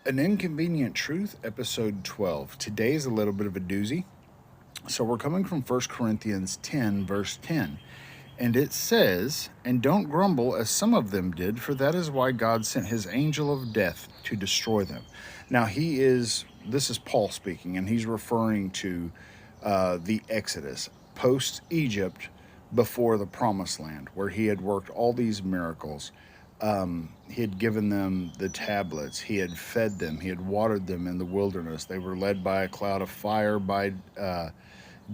An Inconvenient Truth, episode 12. Today is a little bit of a doozy. So we're coming from 1 Corinthians 10, verse 10. And it says, "And don't grumble as some of them did, for that is why God sent his angel of death to destroy them." Now, this is Paul speaking, and he's referring to the Exodus, post Egypt, before the promised land, where he had worked all these miracles. He had given them the tablets. He had fed them. He had watered them in the wilderness. They were led by a cloud of fire by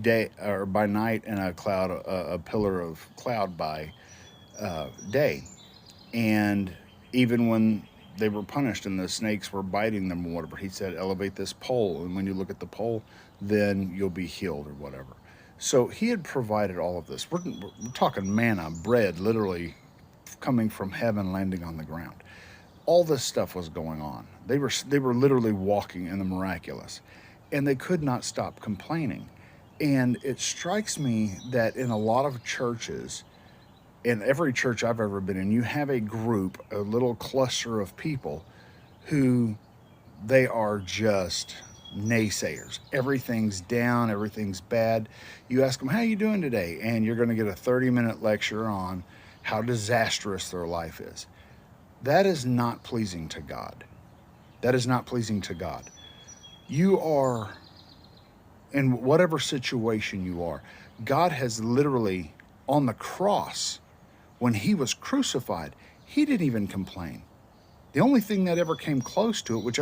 day or by night, and a pillar of cloud by day. And even when they were punished and the snakes were biting them or whatever, he said, "Elevate this pole, and when you look at the pole, then you'll be healed," or whatever. So he had provided all of this. We're talking manna, bread, literally coming from heaven, landing on the ground. All this stuff was going on. They were literally walking in the miraculous, and they could not stop complaining. And it strikes me that in a lot of churches, in every church I've ever been in, you have a group, a little cluster of people who they are just naysayers. Everything's down, everything's bad. You ask them, "How you doing today?" And you're going to get a 30-minute lecture on how disastrous their life is. That is not pleasing to God. That is not pleasing to God. You are in whatever situation you are. God has literally, on the cross, when he was crucified, he didn't even complain. The only thing that ever came close to it, which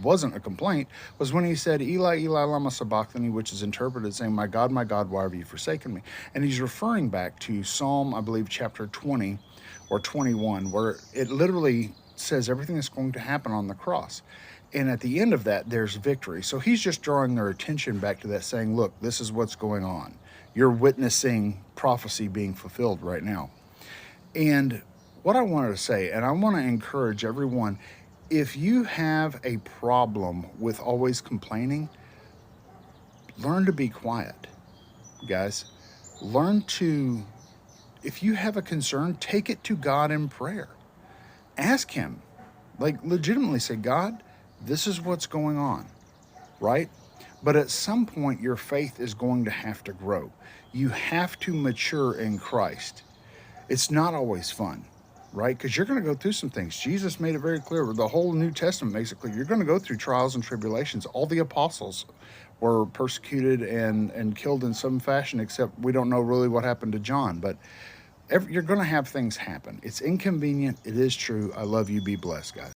wasn't a complaint, was when he said, "Eli, Eli, lama sabachthani," which is interpreted saying, my God, why have you forsaken me?" And he's referring back to Psalm, I believe, chapter 20 or 21, where it literally says everything that's going to happen on the cross. And at the end of that, there's victory. So he's just drawing their attention back to that, saying, look, this is what's going on. You're witnessing prophecy being fulfilled right now. And what I wanted to say, and I want to encourage everyone, if you have a problem with always complaining, learn to be quiet, guys. If you have a concern, take it to God in prayer. Ask him, like legitimately say, "God, this is what's going on," right? But at some point, your faith is going to have to grow. You have to mature in Christ. It's not always fun, right? Because you're going to go through some things. Jesus made it very clear. The whole New Testament makes it clear. You're going to go through trials and tribulations. All the apostles were persecuted and killed in some fashion, except we don't know really what happened to John. But you're going to have things happen. It's inconvenient. It is true. I love you. Be blessed, guys.